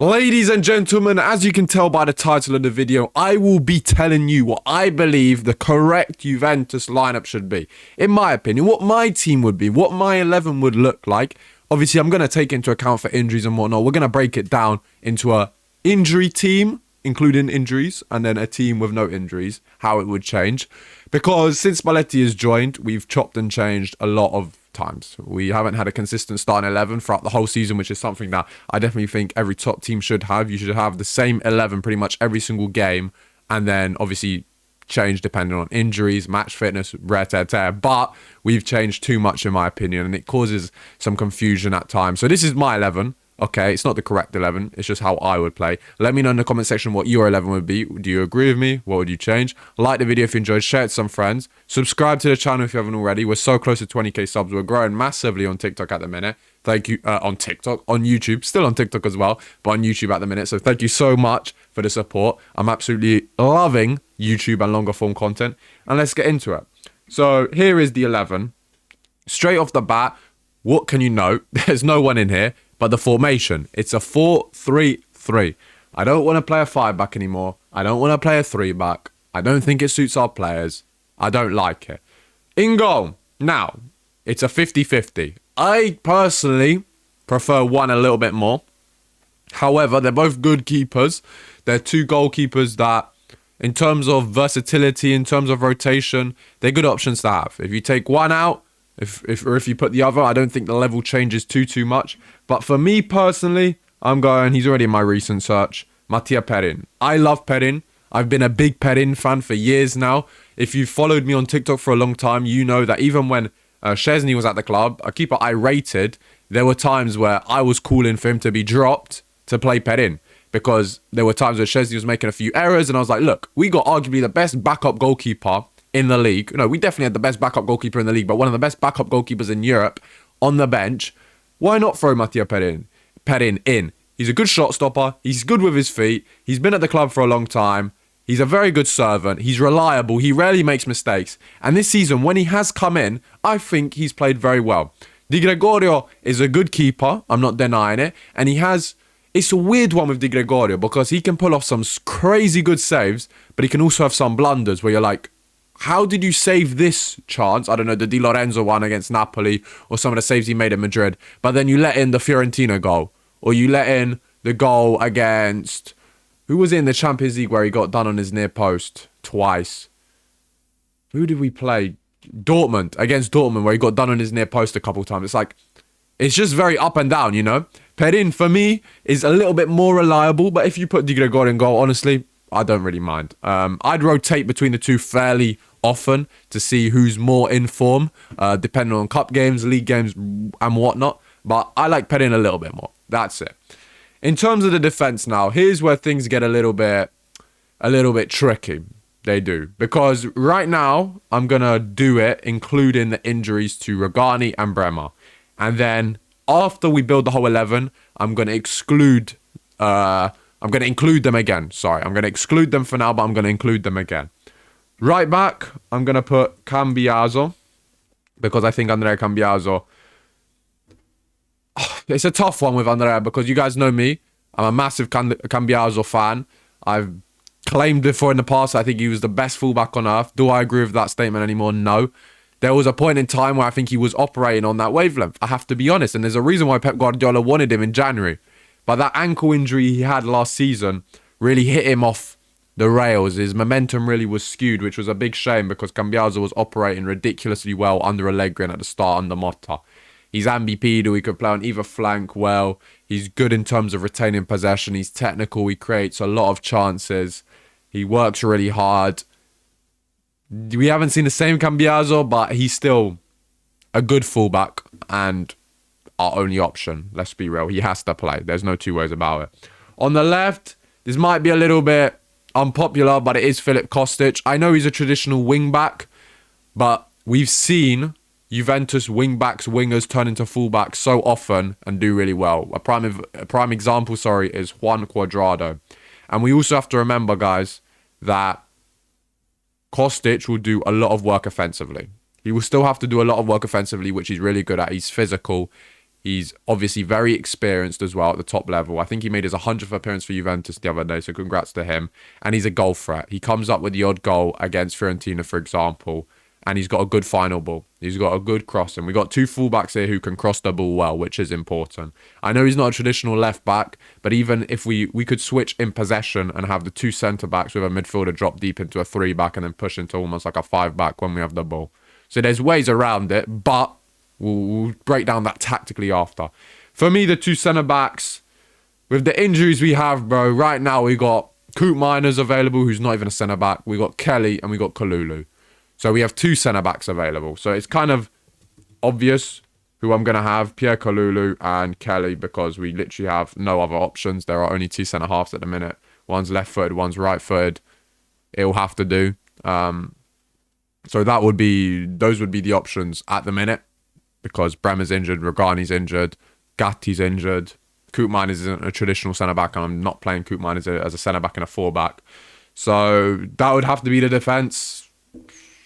Ladies and gentlemen, as you can tell by the title of the video, I will be telling you what I believe the correct Juventus lineup should be. In my opinion, what my team would be, what my 11 would look like. Obviously, I'm going to take into account for injuries and whatnot. We're going to break it down into a injury team, including injuries, and then a team with no injuries, how it would change. Because since Spalletti has joined, we've chopped and changed a lot of times. We haven't had a consistent starting 11 throughout the whole season, which is something that I definitely think every top team should have. You should have the same 11 pretty much every single game, and then obviously change depending on injuries, match fitness, rare tear. But we've changed too much in my opinion, and it causes some confusion at times. So this is my 11. Okay, it's not the correct 11. It's just how I would play. Let me know in the comment section what your 11 would be. Do you agree with me? What would you change? Like the video if you enjoyed. Share it to some friends. Subscribe to the channel if you haven't already. We're so close to 20k subs. We're growing massively on TikTok at the minute. Thank you. On TikTok, on YouTube. Still on TikTok as well, but on YouTube at the minute. So thank you so much for the support. I'm absolutely loving YouTube and longer form content. And let's get into it. So here is the 11. Straight off the bat, what can you note? There's no one in here. But the formation, it's a 4-3-3. I don't want to play a 5-back anymore. I don't want to play a 3-back. I don't think it suits our players. I don't like it. In goal, now, it's a 50-50. I personally prefer one a little bit more. However, they're both good keepers. They're two goalkeepers that, in terms of versatility, in terms of rotation, they're good options to have. If you take one out, if you put the other, I don't think the level changes too much. But for me personally, I'm going, he's already in my recent search, Mattia Perin. I love Perin. I've been a big Perin fan for years now. If you've followed me on TikTok for a long time, you know that even when Szczesny was at the club, a keeper I rated, there were times where I was calling for him to be dropped to play Perin. Because there were times where Szczesny was making a few errors, and I was like, look, we got arguably the best backup goalkeeper in the league. No, we definitely had the best backup goalkeeper in the league, but one of the best backup goalkeepers in Europe on the bench. Why not throw Mattia Perin in? He's a good shot stopper. He's good with his feet. He's been at the club for a long time. He's a very good servant. He's reliable. He rarely makes mistakes. And this season, when he has come in, I think he's played very well. Di Gregorio is a good keeper. I'm not denying it. And it's a weird one with Di Gregorio because he can pull off some crazy good saves, but he can also have some blunders where you're like, how did you save this chance? I don't know, the Di Lorenzo one against Napoli or some of the saves he made in Madrid. But then you let in the Fiorentina goal. Or you let in the goal against... Who was in the Champions League where he got done on his near post twice? Who did we play? Dortmund. Against Dortmund where he got done on his near post a couple times. It's like... It's just very up and down, you know? Perin, for me, is a little bit more reliable. But if you put Di Gregorio in goal, honestly... I don't really mind. I'd rotate between the two fairly often to see who's more in form, depending on cup games, league games, and whatnot. But I like Perin a little bit more. That's it. In terms of the defense now, here's where things get a little bit tricky. They do. Because right now, I'm going to do it, including the injuries to Rogani and Bremer. And then after we build the whole 11, I'm going to exclude... I'm going to include them again. Sorry, I'm going to exclude them for now, but I'm going to include them again. Right back, I'm going to put Cambiaso. Because I think Andrea Cambiaso... It's a tough one with Andrea because you guys know me. I'm a massive Cambiaso fan. I've claimed before in the past I think he was the best fullback on earth. Do I agree with that statement anymore? No. There was a point in time where I think he was operating on that wavelength. I have to be honest. And there's a reason why Pep Guardiola wanted him in January. But that ankle injury he had last season really hit him off the rails. His momentum really was skewed, which was a big shame because Cambiaso was operating ridiculously well under Allegri and at the start under Motta. He's ambipedal. He could play on either flank well. He's good in terms of retaining possession. He's technical. He creates a lot of chances. He works really hard. We haven't seen the same Cambiaso, but he's still a good fullback and... our only option. Let's be real. He has to play. There's no two ways about it. On the left, this might be a little bit unpopular, but it is Filip Kostic. I know he's a traditional wing-back, but we've seen Juventus wing-backs, wingers turn into full-backs so often and do really well. A prime example, is Juan Cuadrado. And we also have to remember, guys, that Kostic will do a lot of work offensively. He will still have to do a lot of work offensively, which he's really good at. He's physical. He's obviously very experienced as well at the top level. I think he made his 100th appearance for Juventus the other day, so congrats to him. And he's a goal threat. He comes up with the odd goal against Fiorentina, for example, and he's got a good final ball. He's got a good crossing. We got two fullbacks here who can cross the ball well, which is important. I know he's not a traditional left back, but even if we could switch in possession and have the two centre backs with a midfielder drop deep into a 3-back and then push into almost like a 5-back when we have the ball. So there's ways around it, but we'll break down that tactically after. For me, the two centre backs, with the injuries we have, bro, right now we got Coop Miners available, who's not even a centre back. We got Kelly and we got Kalulu. So we have two centre-backs available. So it's kind of obvious who I'm going to have, Pierre Kalulu and Kelly, because we literally have no other options. There are only two centre-halves at the minute. One's left-footed, one's right-footed. It'll have to do. So those would be the options at the minute, because Bremer's injured, Regani's injured, Gatti's injured. Coop Miners isn't a traditional centre-back, and I'm not playing Coop Miners as a centre-back and a 4-back. So that would have to be the defence,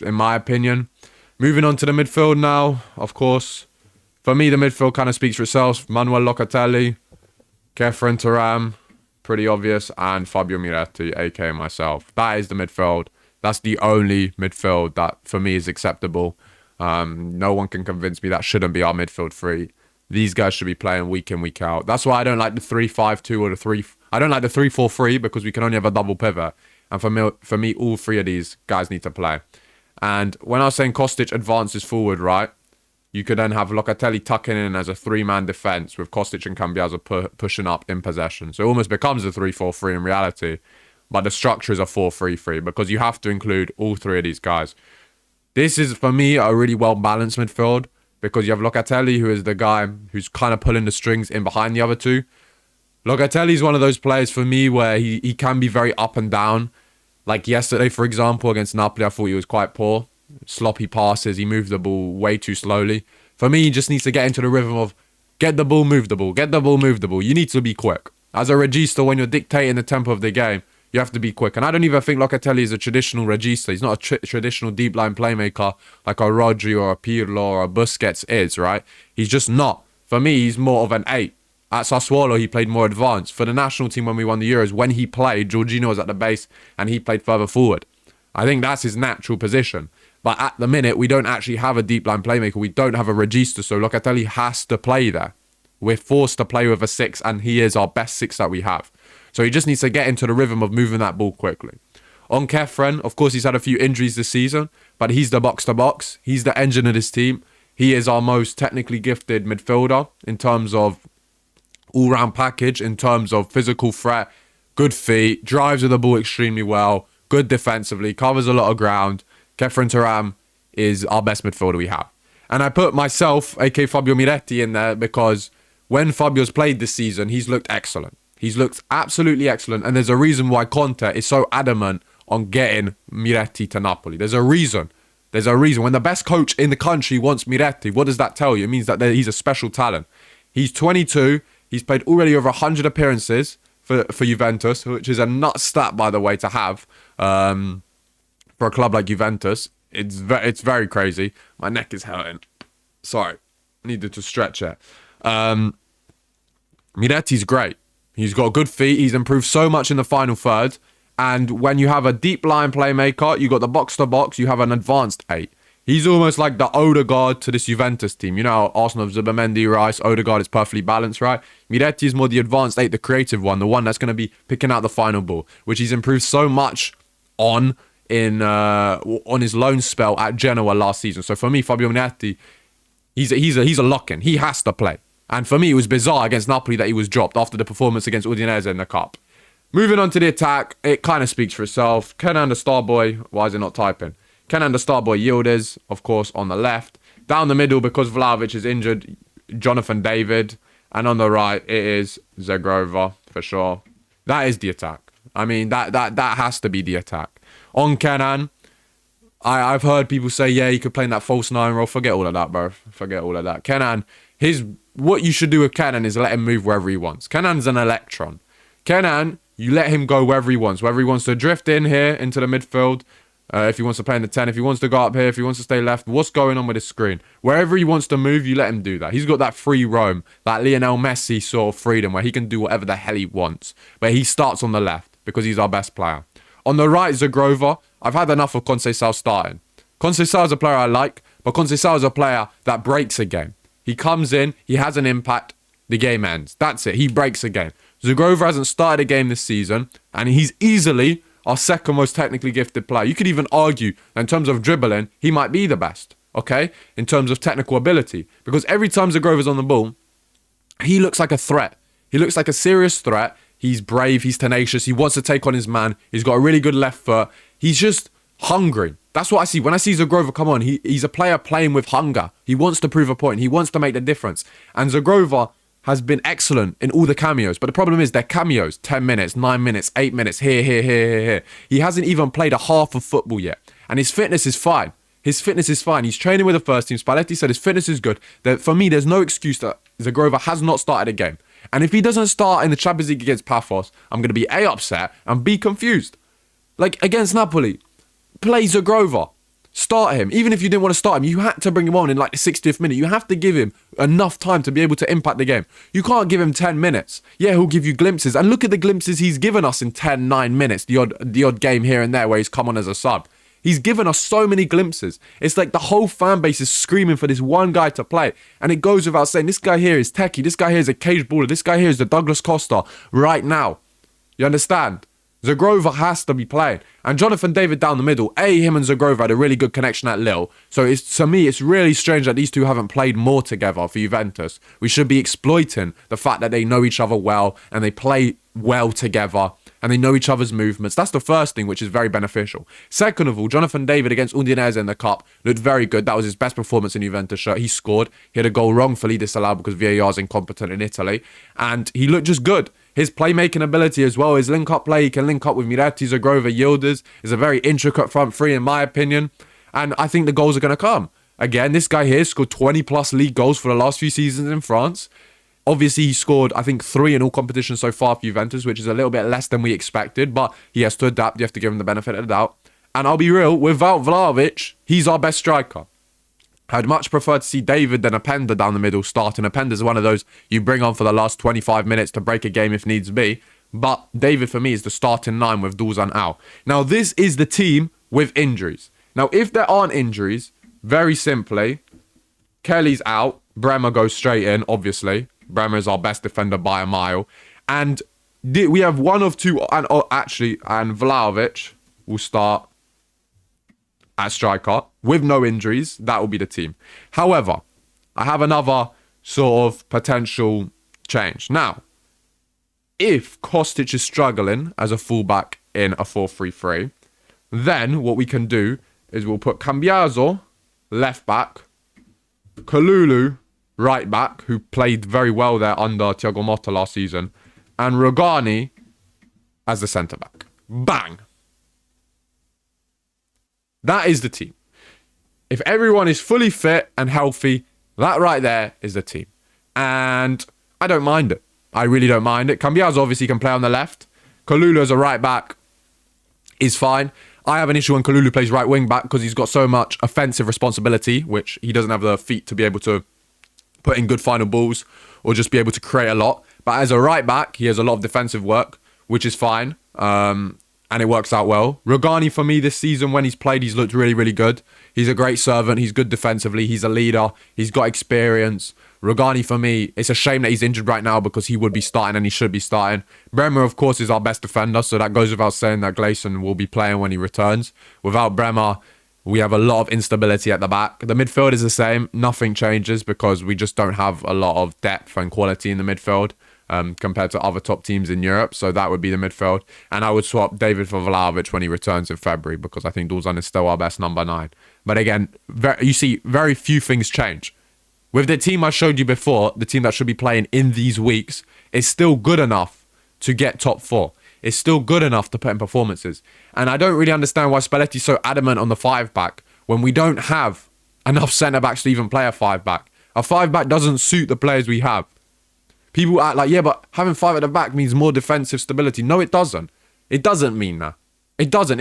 in my opinion. Moving on to the midfield now, of course. For me, the midfield kind of speaks for itself. Manuel Locatelli, Kefren Turam, pretty obvious, and Fabio Miretti, aka myself. That is the midfield. That's the only midfield that, for me, is acceptable. No one can convince me that shouldn't be our midfield three. These guys should be playing week in, week out. That's why I don't like the 3-5-2 or the 3... I don't like the 3-4-3 because we can only have a double pivot. And for me, all three of these guys need to play. And when I was saying Kostic advances forward, right, you could then have Locatelli tucking in as a 3-man defence with Kostic and Cambiaso pushing up in possession. So it almost becomes a 3-4-3 in reality. But the structure is a 4-3-3 because you have to include all three of these guys. This is, for me, a really well-balanced midfield because you have Locatelli, who is the guy who's kind of pulling the strings in behind the other two. Locatelli is one of those players for me where he can be very up and down. Like yesterday, for example, against Napoli, I thought he was quite poor. Sloppy passes. He moved the ball way too slowly. For me, he just needs to get into the rhythm of get the ball, move the ball, get the ball, move the ball. You need to be quick. As a regista, when you're dictating the tempo of the game, you have to be quick. And I don't even think Locatelli is a traditional regista. He's not a traditional deep line playmaker like a Rodri or a Pirlo or a Busquets is, right? He's just not. For me, he's more of an 8. At Sassuolo, he played more advanced. For the national team when we won the Euros, when he played, Jorginho was at the base and he played further forward. I think that's his natural position. But at the minute, we don't actually have a deep line playmaker. We don't have a regista, so Locatelli has to play there. We're forced to play with a 6, and he is our best 6 that we have. So he just needs to get into the rhythm of moving that ball quickly. On Kefren, of course, he's had a few injuries this season, but he's the box-to-box. He's the engine of this team. He is our most technically gifted midfielder in terms of all-round package, in terms of physical threat, good feet, drives with the ball extremely well, good defensively, covers a lot of ground. Kefren Turam is our best midfielder we have. And I put myself, aka Fabio Miretti, in there because when Fabio's played this season, he's looked excellent. He's looked absolutely excellent. And there's a reason why Conte is so adamant on getting Miretti to Napoli. There's a reason. There's a reason. When the best coach in the country wants Miretti, what does that tell you? It means that he's a special talent. He's 22. He's played already over 100 appearances for Juventus, which is a nut stat, by the way, to have for a club like Juventus. It's very crazy. My neck is hurting. Sorry. Needed to stretch it. Miretti's great. He's got good feet. He's improved so much in the final third. And when you have a deep line playmaker, you got the box-to-box, you have an advanced 8. He's almost like the Odegaard to this Juventus team. You know how Arsenal have Zubimendi, Rice, Odegaard is perfectly balanced, right? Miretti is more the advanced 8, the creative one, the one that's going to be picking out the final ball, which he's improved so much on his loan spell at Genoa last season. So for me, Fabio Miretti, he's a lock-in. He has to play. And for me, it was bizarre against Napoli that he was dropped after the performance against Udinese in the Cup. Moving on to the attack, it kind of speaks for itself. Kenan the Starboy, why is it not typing? Kenan the Starboy Yildiz, of course, on the left. Down the middle, because Vlahovic is injured, Jonathan David. And on the right, it is Zagrova, for sure. That is the attack. I mean, that has to be the attack. On Kenan, I've heard people say, yeah, he could play in that false 9 role. Forget all of that, bro. Forget all of that. Kenan, what you should do with Kenan is let him move wherever he wants. Kenan's an electron. Kenan, you let him go wherever he wants. Whether he wants to drift in here into the midfield, If he wants to play in the 10, if he wants to go up here, if he wants to stay left, what's going on with his screen? Wherever he wants to move, you let him do that. He's got that free roam, that Lionel Messi sort of freedom where he can do whatever the hell he wants. But he starts on the left because he's our best player. On the right, Zagrova. I've had enough of Conceição starting. Conceição is a player I like, but Conceição is a player that breaks a game. He comes in, he has an impact, the game ends. That's it. He breaks a game. Zagrova hasn't started a game this season, and he's easily our second most technically gifted player. You could even argue that in terms of dribbling, he might be the best, okay? In terms of technical ability. Because every time Zagrova's on the ball, he looks like a threat. He looks like a serious threat. He's brave, he's tenacious, he wants to take on his man. He's got a really good left foot. He's just hungry. That's what I see. When I see Zagrova come on, he's a player playing with hunger. He wants to prove a point. He wants to make the difference. And Zagrova has been excellent in all the cameos. But the problem is they're cameos. 10 minutes, 9 minutes, 8 minutes, here. He hasn't even played a half of football yet. And his fitness is fine. His fitness is fine. He's training with the first team. Spalletti said his fitness is good. For me, there's no excuse that Zagrova has not started a game. And if he doesn't start in the Champions League against Paphos, I'm going to be A, upset, and B, confused. Like, against Napoli, play Zagrova. Start him. Even if you didn't want to start him, you had to bring him on in like the 60th minute. You have to give him enough time to be able to impact the game. You can't give him 10 minutes. Yeah, he'll give you glimpses. And look at the glimpses he's given us in 10, 9 minutes. The odd game here and there where he's come on as a sub. He's given us so many glimpses. It's like the whole fan base is screaming for this one guy to play. And it goes without saying, this guy here is techie. This guy here is a cage baller. This guy here is the Douglas Costa right now. You understand? Zagrova has to be playing. And Jonathan David down the middle, him and Zagrova had a really good connection at Lille. So to me, it's really strange that these two haven't played more together for Juventus. We should be exploiting the fact that they know each other well and they play well together and they know each other's movements. That's the first thing, which is very beneficial. Second of all, Jonathan David against Udinese in the Cup looked very good. That was his best performance in Juventus shirt. He scored. He had a goal wrongfully disallowed because VAR is incompetent in Italy. And he looked just good. His playmaking ability as well, his link-up play, he can link up with Miretti, Zagrova, Yildiz. Is a very intricate front three in my opinion. And I think the goals are going to come. Again, this guy here scored 20-plus league goals for the last few seasons in France. Obviously, he scored, I think, 3 in all competitions so far for Juventus, which is a little bit less than we expected. But he has to adapt. You have to give him the benefit of the doubt. And I'll be real, without Vlahovic, he's our best striker. I'd much prefer to see David than Openda down the middle starting. Openda's one of those you bring on for the last 25 minutes to break a game if needs be. But David, for me, is the starting 9 with Dusan out. Now, this is the team with injuries. Now, if there aren't injuries, very simply, Kelly's out. Bremer goes straight in, obviously. Bremer is our best defender by a mile. And we have one of two, and Vlahovic will start at striker with no injuries. That will be the team. However, I have another sort of potential change. Now, if Kostic is struggling as a fullback in a 4-3-3, then what we can do is we'll put Cambiaso left back, Kalulu right back, who played very well there under Thiago Motta last season, and Rogani as the centre back. Bang! That is the team. If everyone is fully fit and healthy, that right there is the team. And I don't mind it. I really don't mind it. Cambiaso obviously can play on the left. Kalulu as a right back is fine. I have an issue when Kalulu plays right wing back because he's got so much offensive responsibility, which he doesn't have the feet to be able to put in good final balls or just be able to create a lot. But as a right back, he has a lot of defensive work, which is fine. And it works out well. Rogani, for me, this season, when he's played, he's looked really, really good. He's a great servant. He's good defensively. He's a leader. He's got experience. Rogani, for me, it's a shame that he's injured right now because he would be starting and he should be starting. Bremer, of course, is our best defender, so that goes without saying that Gleison will be playing when he returns. Without Bremer, we have a lot of instability at the back. The midfield is the same. Nothing changes because we just don't have a lot of depth and quality in the midfield. Compared to other top teams in Europe. So that would be the midfield. And I would swap David for Vlahovic when he returns in February because I think Dusan is still our best number 9. But again, you see, very few things change. With the team I showed you before, the team that should be playing in these weeks is still good enough to get top 4. It's still good enough to put in performances. And I don't really understand why Spalletti's so adamant on the 5-back when we don't have enough centre-backs to even play a 5-back. A 5-back doesn't suit the players we have. People act like, yeah, but having 5 at the back means more defensive stability. No, it doesn't. It doesn't mean that. It doesn't.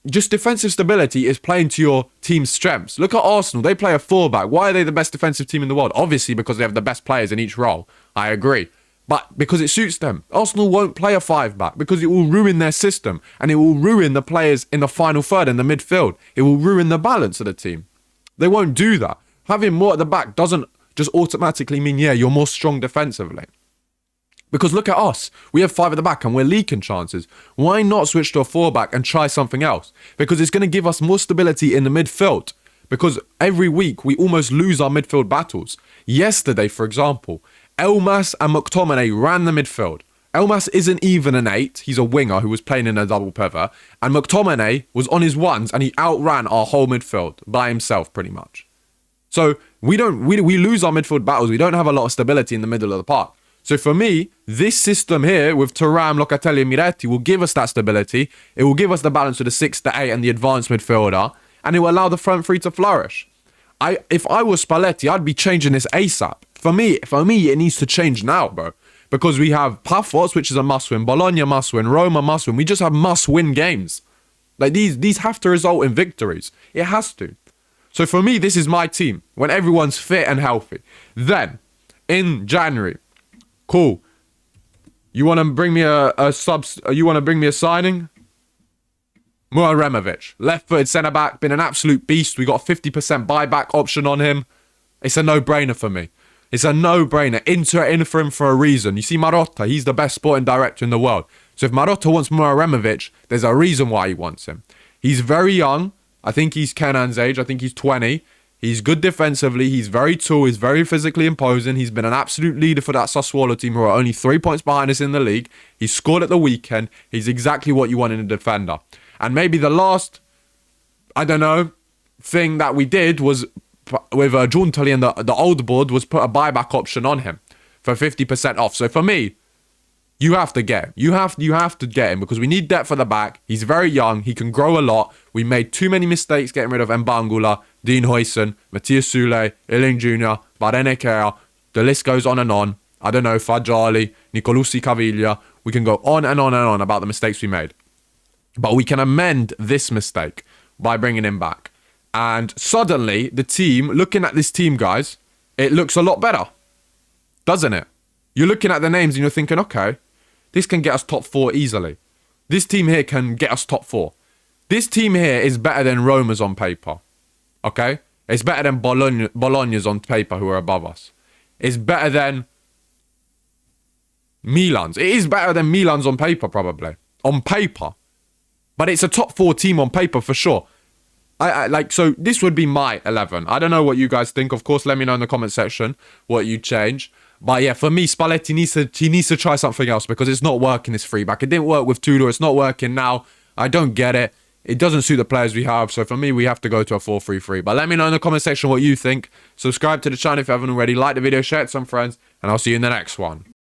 just defensive stability is playing to your team's strengths. Look at Arsenal. They play a 4-back. Why are they the best defensive team in the world? Obviously, because they have the best players in each role. I agree. But because it suits them. Arsenal won't play a 5-back because it will ruin their system. And it will ruin the players in the final third in the midfield. It will ruin the balance of the team. They won't do that. Having more at the back doesn't just automatically mean, yeah, you're more strong defensively. Because look at us. We have 5 at the back and we're leaking chances. Why not switch to a 4-back and try something else? Because it's going to give us more stability in the midfield. Because every week we almost lose our midfield battles. Yesterday, for example, Elmas and McTominay ran the midfield. Elmas isn't even an 8. He's a winger who was playing in a double pivot. And McTominay was on his ones and he outran our whole midfield by himself pretty much. So we lose our midfield battles. We don't have a lot of stability in the middle of the park. So for me, this system here with Thuram, Locatelli and Miretti will give us that stability. It will give us the balance of the 6, the 8 and the advanced midfielder. And it will allow the front three to flourish. If I was Spalletti, I'd be changing this ASAP. For me, it needs to change now, bro. Because we have Pafos, which is a must-win. Bologna must-win. Roma must-win. We just have must-win games. Like these have to result in victories. It has to. So for me, this is my team. When everyone's fit and healthy. Then, in January... Cool. You want to bring me you want to bring me a signing? Muraremovic, left-footed centre-back, been an absolute beast. We got a 50% buyback option on him. It's a no-brainer for me. It's a no-brainer. Inter are in for him for a reason. You see Marotta, he's the best sporting director in the world. So if Marotta wants Muraremovic, there's a reason why he wants him. He's very young. I think he's Kenan's age. I think he's 20. He's good defensively. He's very tall. He's very physically imposing. He's been an absolute leader for that Sassuolo team who are only 3 points behind us in the league. He scored at the weekend. He's exactly what you want in a defender. And maybe the last, I don't know, thing that we did was with Giuntoli and the old board was put a buyback option on him for 50% off. So for me, you have to get him. You have to get him because we need depth at the back. He's very young. He can grow a lot. We made too many mistakes getting rid of Mbangula, Dean Huijsen, Matthias Sule, Iling Jr., Barenekea. The list goes on and on. I don't know, Fagioli, Nicolucci Caviglia. We can go on and on and on about the mistakes we made. But we can amend this mistake by bringing him back. And suddenly, the team, looking at this team, guys, it looks a lot better. Doesn't it? You're looking at the names and you're thinking, okay, this can get us top 4 easily. This team here can get us top 4. This team here is better than Roma's on paper. Okay? It's better than Bologna's on paper who are above us. It's better than Milan's. It is better than Milan's on paper, probably. On paper. But it's a top 4 team on paper for sure. So this would be my 11. I don't know what you guys think. Of course, let me know in the comment section what you change. But yeah, for me, Spalletti needs to try something else because it's not working this 3-back. It didn't work with Tudor. It's not working now. I don't get it. It doesn't suit the players we have. So for me, we have to go to a 4-3-3. But let me know in the comment section what you think. Subscribe to the channel if you haven't already. Like the video, share it with some friends. And I'll see you in the next one.